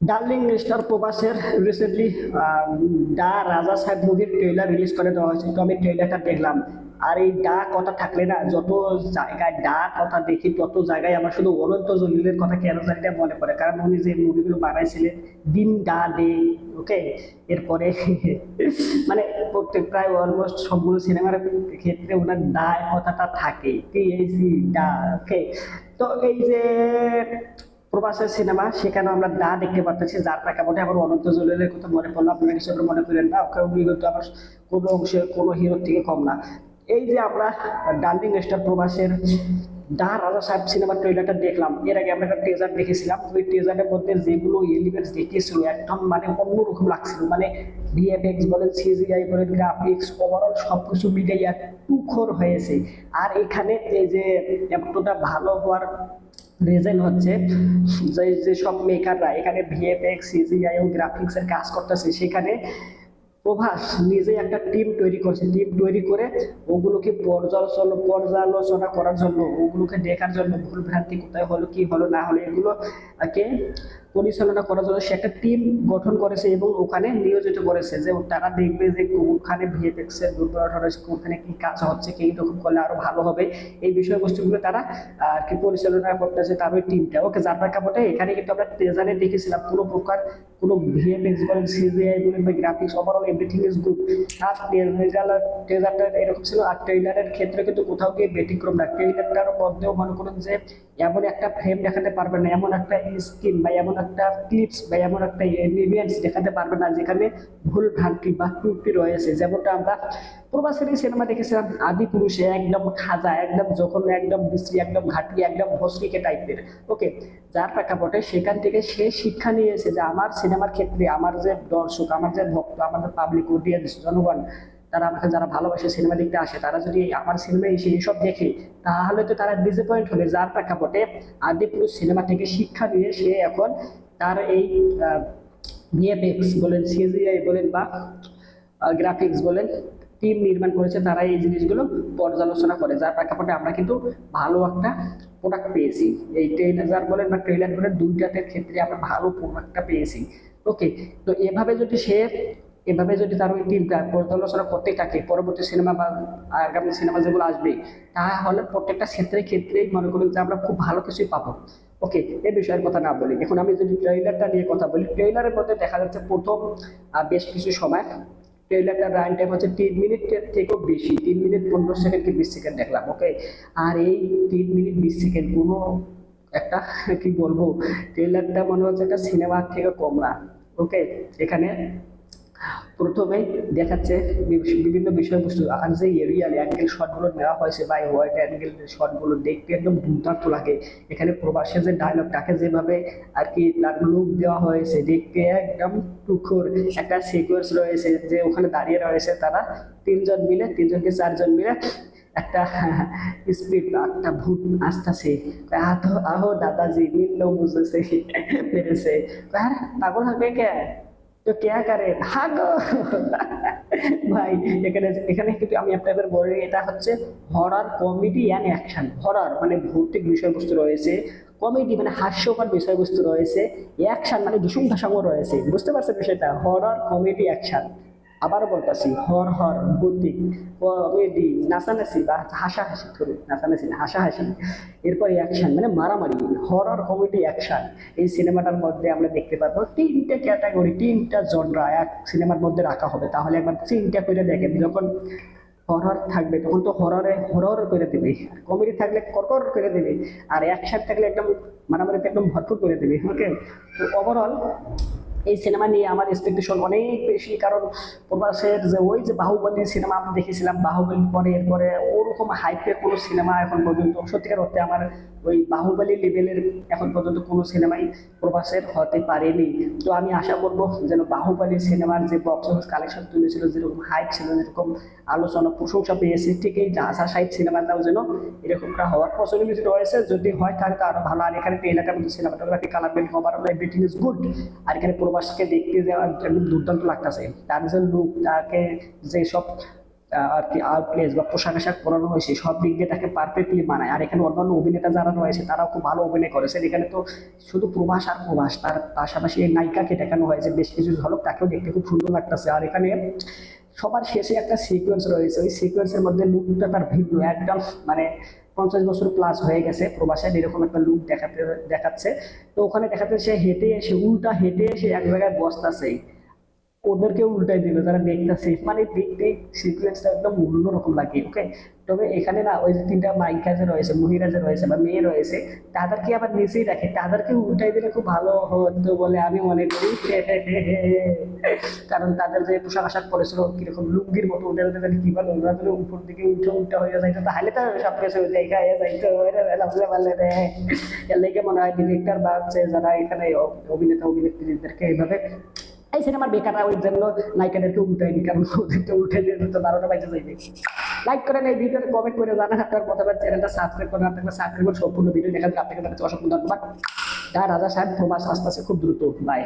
Darling star প্রবাসের recently ডা রাজা সাহেব মুভির ট্রেলার রিলিজ করে দেওয়া হয়েছে। তো আমি ট্রেলারটা দেখলাম, আর এই ডা কথা থাকলে না, যত জায়গায় ডা কথা দেখি তত জায়গায় আমার শুধু অনন্ত জলিলের কথা কেন জানি না মনে পড়ে, কারণ উনি যে মুভিগুলো বানাইছিলেন দিন ডা ডে, ওকে। এরপরে মানে প্রত্যেক প্রায় অলমোস্ট সবগুলো সিনেমার ক্ষেত্রে ওনার ডা কথাটা থাকে, টিএসি ডা, ওকে। তো এই যে প্রবাসের সিনেমা, সেখানে আমরা দা দেখতে পারতেছি, যার প্রেক্ষাপটে আবার অনন্ত জলিলের কথা মনে পড়লো। আপনারা কিছু একটা মনে করেন না, ওকে, উনি কিন্তু আবার কোনো অংশে কোনো হিরোর থেকে কম না। এই যে আমরা ডার্লিং স্টার প্রবাসের দা রাজা সাহেব সিনেমার ট্রেলারটা দেখলাম, এর আগে আমরা একটা টেজার দেখেছিলাম। ওই টেজারের মধ্যে যেগুলো এলিমেন্টস দেখিয়েছিল একদম মানে অন্যরকম লাগছিল, মানে ভিএফএক্স বলেন, সিজিআই বলেন, গ্রাফিক্স, ওভারঅল সবকিছু মিলিয়ে তুখর হয়েছে। আর এখানে এই যে এতটা ভালো হওয়ার রিজন হচ্ছে যে যেসব মেকাররা এখানে ভিএফএক্স, সিজিআই ও গ্রাফিক্স এর কাজ করতেছে, সেখানে প্রভাস নিজে একটা টিম তৈরি করছে। টিম তৈরি করে ওগুলোকে পর্যালোচনা করার জন্য, ওগুলোকে দেখার জন্য, ভুল ভ্রান্তি কোথায় হলো, কি হলো না হলো, এগুলো কে পরিচালনা করার জন্য সে একটা টিম গঠন করেছে এবং ওখানে নিয়োজিত করেছে, যে তারা দেখবে যে কোনখানে ভিএফএক্স এর দুর্বলতা রয়েছে, কোনখানে কি কাজ হচ্ছে, কি রকম করলে আরো ভালো হবে, এই বিষয়বস্তুগুলো তারা আর কি পরিচালনা করতেছে তার ওই টিমটা, ওকে। যার প্রেক্ষাপটে এখানে কিন্তু আমরা ট্রেজারে দেখেছিলাম কোনো প্রকার কোনো ভিএফএক্স বলেন, সিজিআই বলেন বা graphics, overall everything is good. আর ট্রেজারটা এরকম ছিল, আর ট্রেলারের ক্ষেত্রে কিন্তু কোথাও গিয়ে ব্যতিক্রম না। ট্রেলারটার মধ্যেও মনে করুন যে এমন একটা ফ্রেম দেখাতে পারবে না, এমন একটা স্ক্রিন বা এমন একটা ক্লিপস বা এমন একটা ইভেন্টস দেখাতে পারবে না যেখানে ভুল ভ্রান্তি বা ত্রুটি রয়েছে। যেমনটা আমরা প্রবাসের সিনেমা দেখেছিলাম আদি পুরুষে, একদম খাজা, একদম যখন একদম বিশ্রী, একদম ঘাটি, একদম ভস্রিকে টাইপের, ওকে। যার প্রেক্ষাপটে সেখান থেকে সে শিক্ষা নিয়েছে যে আমার সিনেমার ক্ষেত্রে আমার যে দর্শক, আমার যে ভক্ত, আমাদের পাবলিক অডিয়েন্স, জনগণ, তারা আমাকে যারা ভালোবাসে, সিনেমা দেখতে আসে, তারা যদি আমার সিনেমা এসে এইসব দেখে, তাহলে তো তারা ডিসঅ্যাপয়েন্ট হবে। যার প্রেক্ষাপটে আদি পুরুষ সিনেমা থেকে শিক্ষা নিয়ে সে এখন তার এই ভিএফএক্স বলেন, সিজিআই বলেন বা গ্রাফিক্স বলেন, টিম নির্মাণ করেছে, তারা এই জিনিসগুলো পর্যালোচনা করে। যার প্রেক্ষাপটে আমরা কিন্তু ভালো একটা প্রোডাক্ট পেয়েছি। এই ট্রেলার বলেন বা ট্রেলার বলেন, দুইটাতে ক্ষেত্রে আমরা ভালো প্রোডাক্টটা পেয়েছি, ওকে। তো এভাবে যদি তার ওই টিমটা পর্যালোচনা করতে থাকে, পরবর্তী সিনেমা বা আগামী সিনেমা যেগুলো আসবে, তাহলে প্রত্যেকটা ক্ষেত্রেই মনে করি যে আমরা খুব ভালো কিছুই পাবো, ওকে। এই বিষয়ের কথা না বলি, এখন আমি যদি ট্রেইলারটা নিয়ে কথা বলি, ট্রেইলারের মধ্যে দেখা যাচ্ছে প্রথম বেশ কিছু সময় ট্রেইলারটার রান টাইম হচ্ছে 3 মিনিটের থেকেও বেশি, 3 মিনিট 15 সেকেন্ড কি 20 সেকেন্ড দেখলাম, ওকে। আর এই 3 মিনিট 20 সেকেন্ড কোনো একটা কি বলবো, ট্রেইলারটা মনে হচ্ছে একটা সিনেমার থেকে কম না, ওকে। এখানে প্রথমেই দেখাচ্ছে বিভিন্ন বিষয়বস্তু, আর যে এরিয়াল অ্যাঙ্গেল শটগুলো নেওয়া হয়েছে বা ওয়াইড অ্যাঙ্গেল শটগুলো দেখতে একদম দুর্দান্ত লাগে। এখানে প্রবাসের যে ডায়লগটাকে যেভাবে আর কি তার লুক দেওয়া হয়েছে, দেখতে একদম টুকর একটা সিকোয়েন্স রয়েছে, যে ওখানে দাঁড়িয়ে রয়েছে তারা তিনজন কি চারজন মিলে একটা স্পিড একটা ভূত আসতেছে, আহো দাদাজি মিললো বুঝেছে পেরেছে, আর পাগল হবে কে, তো কেয়া করে ভাগো ভাই। এখানে এখানে কিন্তু আমি আপনাদের বলি, এটা হচ্ছে horror comedy and action. Horror মানে ভৌতিক বিষয়বস্তু রয়েছে, কমেডি মানে হাস্যকর বিষয়বস্তু রয়েছে, অ্যাকশন মানে ভীষণ ভাষাও রয়েছে। বুঝতে পারছেন বিষয়টা? Horror comedy action. আবারও বলতেছি, ভৌতিক, কমেডি, নাচানাচি বা হাসাহাসি, ধরুন নাচানাচি না, হাসাহাসি, এরপর অ্যাকশন মানে মারামারি। হরর কমেডি অ্যাকশন এই সিনেমাটার মধ্যে আমরা দেখতে পাবো তিনটে ক্যাটাগরি, তিনটা জনরা এক সিনেমার মধ্যে রাখা হবে। তাহলে একবার চিন্তা করে দেখেন, যখন হরর থাকবে তখন তো হরর করে দেবে, আর কমেডি থাকলে করকর করে দেবে, আর অ্যাকশন থাকলে একদম মারামারিতে একদম ভরপুর করে দেবে, ওকে। তো ওভারঅল এই সিনেমা নিয়ে আমার এক্সপেকটেশন অনেক বেশি, কারণ প্রবাসের যে ওই যে বাহুবলী সিনেমা আমরা দেখেছিলাম, বাহুবলীর পরে এরপরে ওরকম হাইপের কোনো সিনেমা এখন পর্যন্ত সত্যিকার অর্থে আমার ওই বাহুবলী লেভেলের এখন পর্যন্ত কোনো সিনেমাই প্রবাসের হতে পারেনি। তো আমি আশা করবো যেন বাহুবলী সিনেমার যে বক্স অফিস কালেকশন তুলেছিল, যেরকম হাইপ ছিল, যেরকম আলোচনা প্রশংসা পেয়েছে, ঠিক এই রাজা সাহিদ সিনেমাটাও যেন এরকমটা হওয়ার পসিবিলিটি রয়েছে। যদি হয় তাহলে তো আরো ভালো। আর এখানে এলাকার মধ্যে cinematography, colour grading, overall everything is good. আর এখানে প্রবাসকে দেখতে যাওয়ার একদম দুর্দান্ত লাগতেছে, তার যে লুক, তাকে যেসব আর কি আউটলেস বা পোশাক আশাক পরানো হয়েছে সব দিক দিয়ে তাকে পারফেক্টলি মানায়। আর এখানে অন্যান্য অভিনেতা যারা রয়েছে তারাও খুব ভালো অভিনয় করেছেন। এখানে তো শুধু প্রভাস আর প্রভাস, তার পাশাপাশি এই নায়িকাকে দেখানো হয়েছে বেশ কিছু ঝলক, তাকেও দেখতে খুব সুন্দর লাগতেছে। আর এখানে সবার শেষে একটা সিকোয়েন্স রয়েছে, ওই সিকোয়েন্সের মধ্যে লুকটা তার ভিন্ন একদম, মানে 50 বছর প্লাস হয়ে গেছে প্রবাসের, এরকম একটা লুক দেখাচ্ছে। তো ওখানে দেখাতে সে হেঁটে এসে, উল্টা হেঁটে এসে এক জায়গায় বসতেছে, ওদেরকে উল্টাই দিল যারা দেখতেছে, মানে দেখতে সিকুয়েন্সটা একদম অন্যরকম লাগে। ওকে, তবে এখানে না ওই যে তিনটা মাইকা যে রয়েছে, মহিলা যে রয়েছে বা মেয়ে রয়েছে, তাদেরকে আবার নিচেই রাখে, তাদেরকে উল্টাই দিলে খুব ভালো হতো বলে আমি মনে করি। কারণ তাদের যে পোশাক আশাক পরেছিল কিরকম লুঙ্গির মতো, ওদের ওদের কি বলে, ওরা যদি উপর দিকে উল্টো উল্টা হয়ে যাইতো তাহলে তো সব কিছু দেখা যাইতো, ভাবলে পারলে রে। এর লেগে মনে হয় ডিরেক্টর বা হচ্ছে যারা এখানে অভিনেতা অভিনেত্রীদেরকে এইভাবে এই সিনেমার বেকাররা ওই জন্য নায়িকাদেরকে উল্টায়নি, কারণ ওদেরকে উল্টে দিয়ে তো 12টা বাজে যাইবে। লাইক করেন, এই ভিডিওতে কমেন্ট করে জানান আপনার মতামত, চ্যানেলটা সাবস্ক্রাইব করেন, আপনাকে সাবস্ক্রাইব করে সম্পূর্ণ ভিডিও দেখার জন্য আপনাকে অসংখ্য ধন্যবাদ। রাজা সাহেব প্রবাস আসতে খুব দ্রুত। বাই।